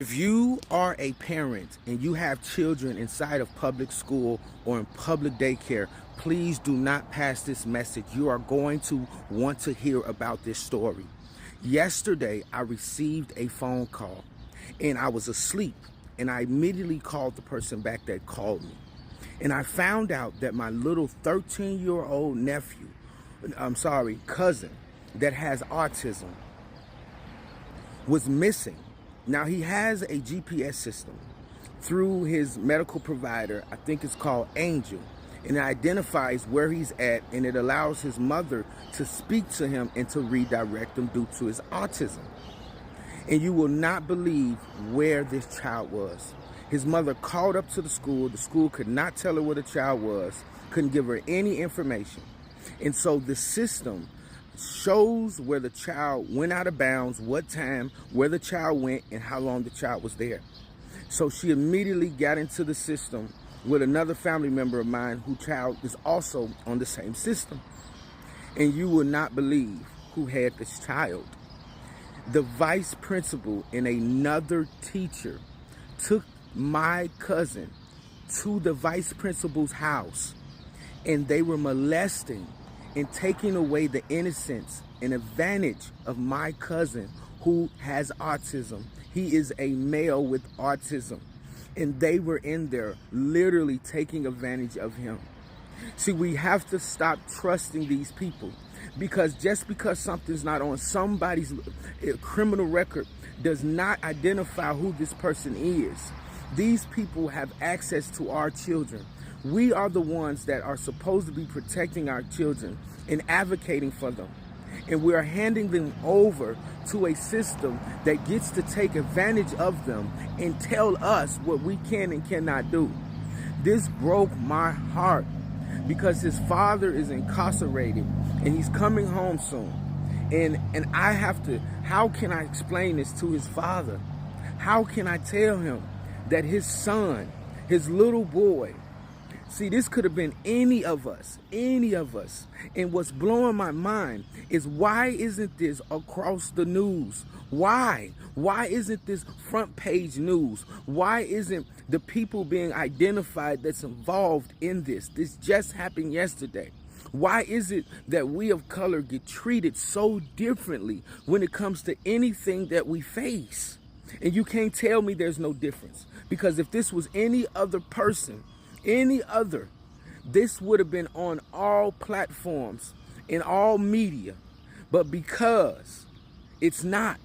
If you are a parent and you have children inside of public school or in public daycare, please do not pass this message. You are going to want to hear about this story. Yesterday, I received a phone call and I was asleep, and I immediately called the person back that called me. And I found out that my little 13-year-old cousin that has autism was missing. Now, he has a GPS system through his medical provider. I think it's called Angel, and it identifies where he's at, and it allows his mother to speak to him and to redirect him due to his autism. And you will not believe where this child was. His mother called up to the school. The school could not tell her where the child was, couldn't give her any information. And so the system shows where the child went out of bounds, what time, where the child went, and how long the child was there. So she immediately got into the system with another family member of mine whose child is also on the same system. And you will not believe who had this child. The vice principal and another teacher took my cousin to the vice principal's house, and they were molesting and taking away the innocence and advantage of my cousin who has autism. He is a male with autism, and they were in there literally taking advantage of him. See, we have to stop trusting these people, because just because something's not on somebody's criminal record does not identify who this person is. These people have access to our children. We are the ones that are supposed to be protecting our children and advocating for them. And we're handing them over to a system that gets to take advantage of them and tell us what we can and cannot do. This broke my heart, because his father is incarcerated and he's coming home soon. And I have to, how can I explain this to his father? How can I tell him that his son, his little boy, see, this could have been any of us. And what's blowing my mind is, why isn't this across the news? Why? Why isn't this front page news? Why isn't the people being identified that's involved in this? This just happened yesterday. Why is it that we of color get treated so differently when it comes to anything that we face? And you can't tell me there's no difference, because if this was any other person, this would have been on all platforms, in all media. But because it's not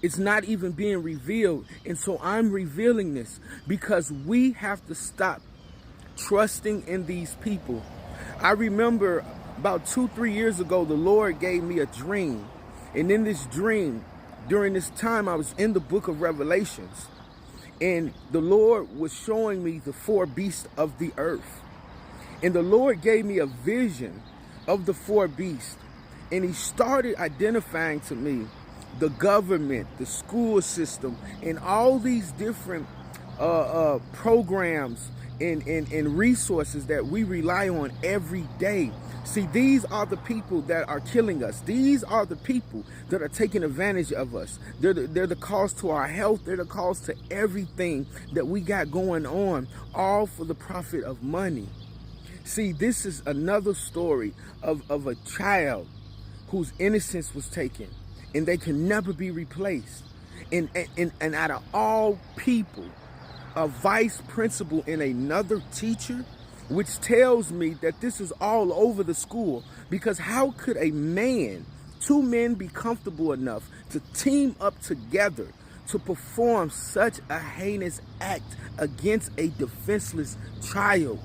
even being revealed. And so I'm revealing this because we have to stop trusting in these people. I remember about 2-3 years ago, the Lord gave me a dream. And in this dream, during this time, I was in the book of Revelations. And the Lord was showing me the 4 beasts of the earth. And the Lord gave me a vision of the 4 beasts. And he started identifying to me the government, the school system, and all these different programs and resources that we rely on every day. See, these are the people that are killing us. These are the people that are taking advantage of us. They're the cause to our health. They're the cause to everything that we got going on, all for the profit of money. See, this is another story of a child whose innocence was taken, and they can never be replaced. And out of all people, a vice principal and another teacher, which tells me that this is all over the school. Because how could two men be comfortable enough to team up together to perform such a heinous act against a defenseless child?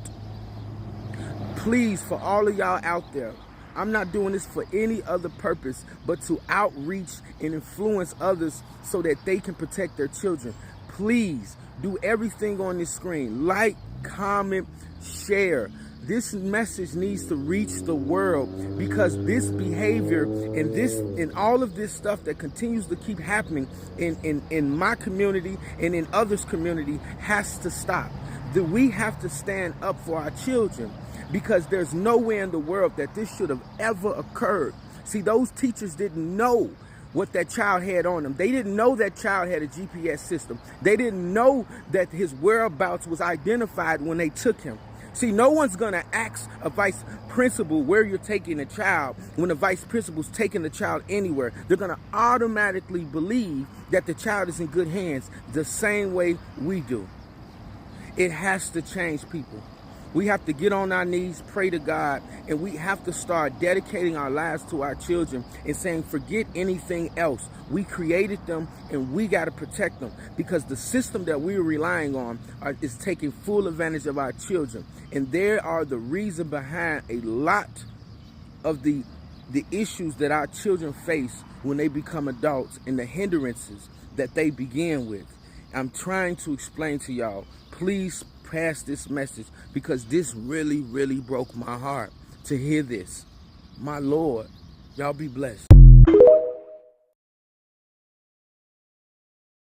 Please, for all of y'all out there, I'm not doing this for any other purpose but to outreach and influence others so that they can protect their children. Please do everything on this screen. Like, comment, share. This message needs to reach the world, because this behavior and all of this stuff that continues to keep happening in my community and in others' community has to stop. That we have to stand up for our children, because there's nowhere in the world that this should have ever occurred. See, those teachers didn't know what that child had on him. They didn't know that child had a GPS system. They didn't know that his whereabouts was identified when they took him. See, no one's going to ask a vice principal where you're taking a child when the vice principal's taking the child anywhere. They're going to automatically believe that the child is in good hands the same way we do. It has to change, people. We have to get on our knees, pray to God, and we have to start dedicating our lives to our children and saying, forget anything else. We created them and we got to protect them, because the system that we're relying on is taking full advantage of our children. And there are the reason behind a lot of the issues that our children face when they become adults and the hindrances that they begin with. I'm trying to explain to y'all, please pass this message, because this really, really broke my heart to hear this. My Lord, y'all be blessed.